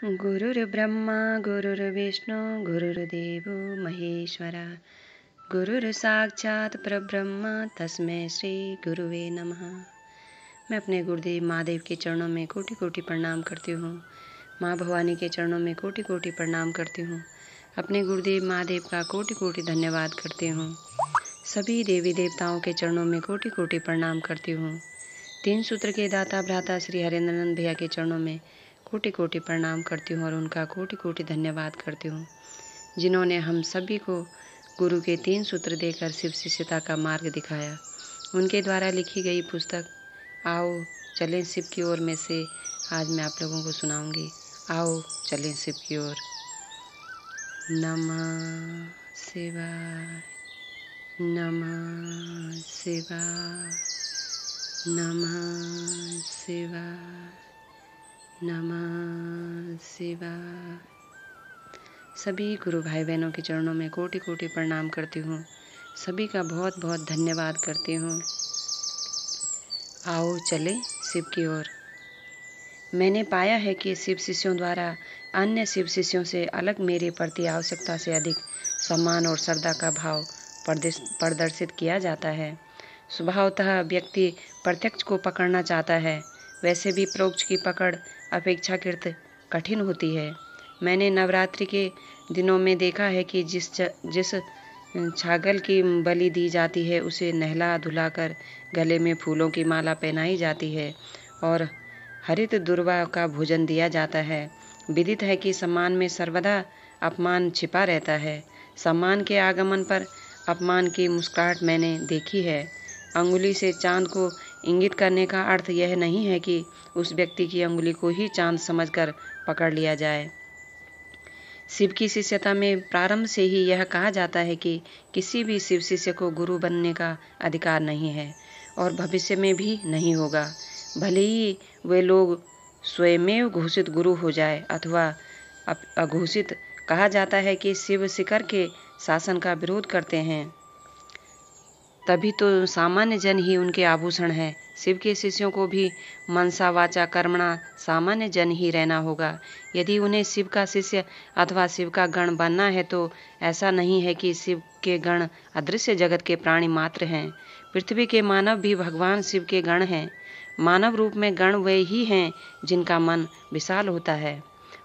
गुरुर्ब्रह्मा गुरुर्विष्णु गुरुर्देवो महेश्वरा गुरुर्साक्षात् परब्रह्म तस्मै श्री गुरुवे नमः। मैं अपने गुरुदेव महादेव के चरणों में कोटि कोटि प्रणाम करती हूँ। माँ भवानी के चरणों में कोटि कोटि प्रणाम करती हूँ। अपने गुरुदेव महादेव का कोटि कोटि धन्यवाद करती हूँ। सभी देवी देवताओं के चरणों में कोटि कोटि प्रणाम करती हूँ। तीन सूत्र के दाता भ्राता श्री हरेंद्रनंद भैया के चरणों में कोटि कोटि प्रणाम करती हूँ और उनका कोटि कोटि धन्यवाद करती हूँ, जिन्होंने हम सभी को गुरु के 3 सूत्र देकर शिव शिष्यता का मार्ग दिखाया। उनके द्वारा लिखी गई पुस्तक आओ चलें शिव की ओर में से आज मैं आप लोगों को सुनाऊंगी। आओ चलें शिव की ओर। नमः शिवाय, नमः शिवाय, नमः शिवाय, नमः शिवाय। सभी गुरु भाई बहनों के चरणों में कोटि कोटि प्रणाम करती हूँ। सभी का बहुत बहुत धन्यवाद करती हूँ। आओ चले शिव की ओर। मैंने पाया है कि शिव शिष्यों द्वारा अन्य शिव शिष्यों से अलग मेरे प्रति आवश्यकता से अधिक सम्मान और श्रद्धा का भाव प्रदर्शित किया जाता है। स्वभावतः व्यक्ति प्रत्यक्ष को पकड़ना चाहता है, वैसे भी परोक्ष की पकड़ अपेक्षाकृत कठिन होती है। मैंने नवरात्रि के दिनों में देखा है कि जिस छागल की बलि दी जाती है उसे नहला धुलाकर गले में फूलों की माला पहनाई जाती है और हरित दुर्वा का भोजन दिया जाता है। विदित है कि सम्मान में सर्वदा अपमान छिपा रहता है। सम्मान के आगमन पर अपमान की मुस्कुराहट मैंने देखी है। अंगुली से चांद को इंगित करने का अर्थ यह नहीं है कि उस व्यक्ति की अंगुली को ही चांद समझकर पकड़ लिया जाए। शिव की शिष्यता में प्रारंभ से ही यह कहा जाता है कि किसी भी शिव शिष्य को गुरु बनने का अधिकार नहीं है और भविष्य में भी नहीं होगा, भले ही वे लोग स्वयमेव घोषित गुरु हो जाए अथवा अघोषित। कहा जाता है कि शिव शिखर के शासन का विरोध करते हैं, तभी तो सामान्य जन ही उनके आभूषण हैं। शिव के शिष्यों को भी मनसा वाचा कर्मणा सामान्य जन ही रहना होगा। यदि उन्हें शिव का शिष्य अथवा शिव का गण बनना है तो ऐसा नहीं है कि शिव के गण अदृश्य जगत के प्राणी मात्र हैं। पृथ्वी के मानव भी भगवान शिव के गण हैं। मानव रूप में गण वे ही हैं जिनका मन विशाल होता है।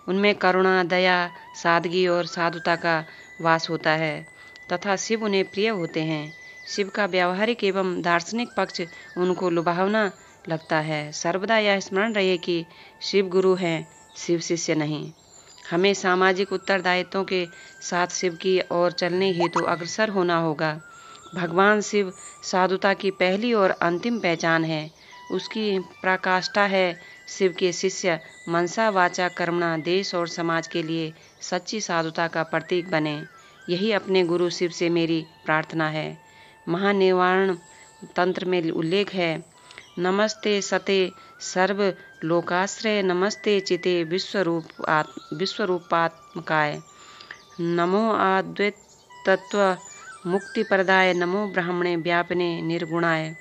उनमें करुणा, दया, सादगी और साधुता का वास होता है तथा शिव उन्हें प्रिय होते हैं। शिव का व्यावहारिक एवं दार्शनिक पक्ष उनको लुभावना लगता है। सर्वदा यह स्मरण रहे कि शिव गुरु हैं, शिव शिष्य नहीं। हमें सामाजिक उत्तरदायित्वों के साथ शिव की ओर चलने हेतु अग्रसर होना होगा। भगवान शिव साधुता की पहली और अंतिम पहचान है। उसकी पराकाष्ठा है शिव के शिष्य मनसा वाचा कर्मणा देश और समाज के लिए सच्ची साधुता का प्रतीक बने। यही अपने गुरु शिव से मेरी प्रार्थना है। महानिवारण तंत्र में उल्लेख है, नमस्ते सते सर्व लोकाश्रय, नमस्ते चिते विश्वरूपात्मकाय, नमो अद्वैत तत्व मुक्ति प्रदाय, नमो ब्राह्मणे व्यापने निर्गुणाय,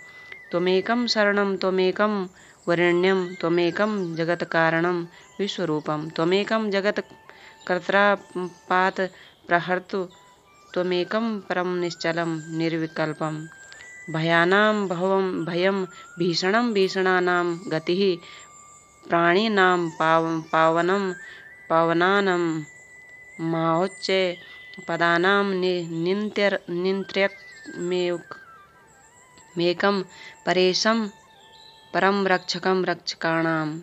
त्वमेकं शरणं त्वमेकं वरेण्यं, त्वमेकं जगत कारणं विश्वरूपं, त्वमेकं जगत कर्त्रापात प्रहर्तु, त्वमेकं परम निश्चलं निर्विकल्पं, भयानां भयं भीषणं भीषणानां गतिः, प्राणिनां पावनं पावनानां माहोच्च, पदानां निन्त्यमेकं परेशं परम रक्षकं रक्षकाणां।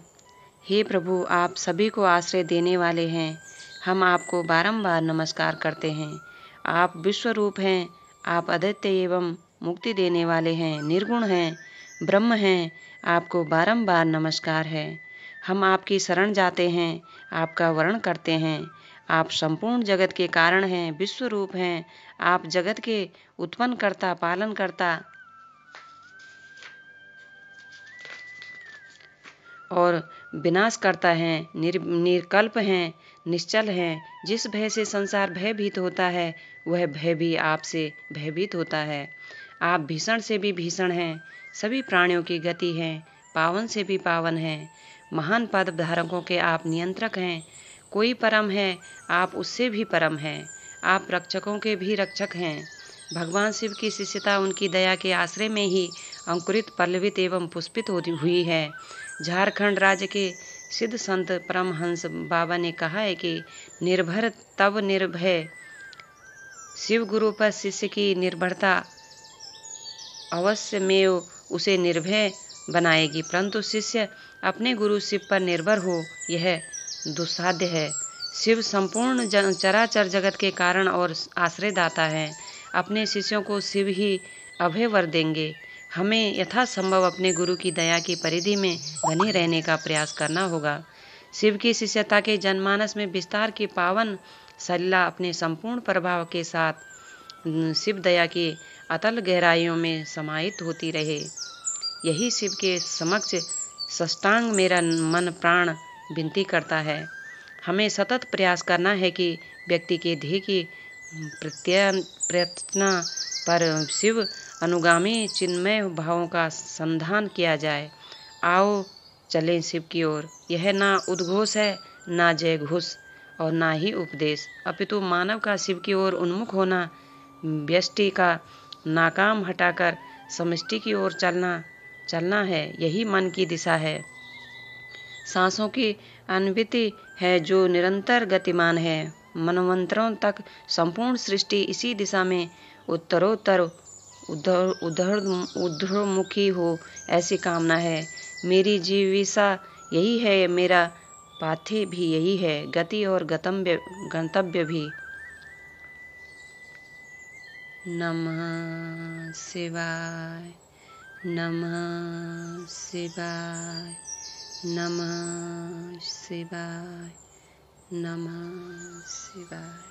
हे प्रभु, आप सभी को आश्रय देने वाले हैं। हम आपको बारंबार नमस्कार करते हैं। आप विश्वरूप हैं, आप अद्वितीय एवं मुक्ति देने वाले हैं, निर्गुण हैं, ब्रह्म हैं। आपको बारंबार नमस्कार है। हम आपकी शरण जाते हैं, आपका वर्ण करते हैं। आप संपूर्ण जगत के कारण हैं, विश्वरूप हैं। आप जगत के उत्पन्न करता, पालन करता और विनाश करता है, निर्कल्प हैं, निश्चल हैं। जिस भय से संसार भयभीत होता है वह भय भी आपसे भयभीत होता है। आप भीषण से भी भीषण हैं, सभी प्राणियों की गति हैं, पावन से भी पावन हैं। महान पद धारकों के आप नियंत्रक हैं। कोई परम है, आप उससे भी परम हैं। आप रक्षकों के भी रक्षक हैं। भगवान शिव की शिष्यता उनकी दया के आश्रय में ही अंकुरित, पल्लवित एवं पुष्पित हुई है। झारखंड राज्य के सिद्ध संत परमहंस बाबा ने कहा है कि निर्भर तब निर्भय। शिव गुरु पर शिष्य की निर्भरता अवश्य में उसे निर्भय बनाएगी, परंतु शिष्य अपने गुरु शिव पर निर्भर हो, यह दुस्साध्य है। शिव संपूर्ण चराचर जगत के कारण और आश्रयदाता है। अपने शिष्यों को शिव ही अभय वर देंगे। हमें यथासंभव अपने गुरु की दया की परिधि में बने रहने का प्रयास करना होगा। शिव की शिष्यता के जनमानस में विस्तार की पावन सलिला अपने संपूर्ण प्रभाव के साथ शिव दया की अतल गहराइयों में समाहित होती रहे। यही शिव के समक्ष साष्टांग मेरा मन प्राण विनती करता है। हमें सतत प्रयास करना है कि व्यक्ति के ध्येय की प्रयत्न पर शिव अनुगामी चिन्मय भावों का संधान किया जाए। आओ चलें शिव की ओर। यह ना उद्घोष है, ना जय घोष और ना ही उपदेश, अपितु मानव का शिव की ओर उन्मुख होना, व्यष्टि का नाकाम हटाकर समष्टि की ओर चलना है। यही मन की दिशा है, सांसों की अनविति है जो निरंतर गतिमान है। मनवंतरों तक संपूर्ण सृष्टि इसी दिशा में उत्तरोत्तर ऊर्ध्वमुखी हो, ऐसी कामना है। मेरी जीविका यही है, मेरा पाथेय भी यही है, गति और गंतव्य भी। नमः शिवाय, नमः शिवाय, नमः शिवाय, नमः शिवाय।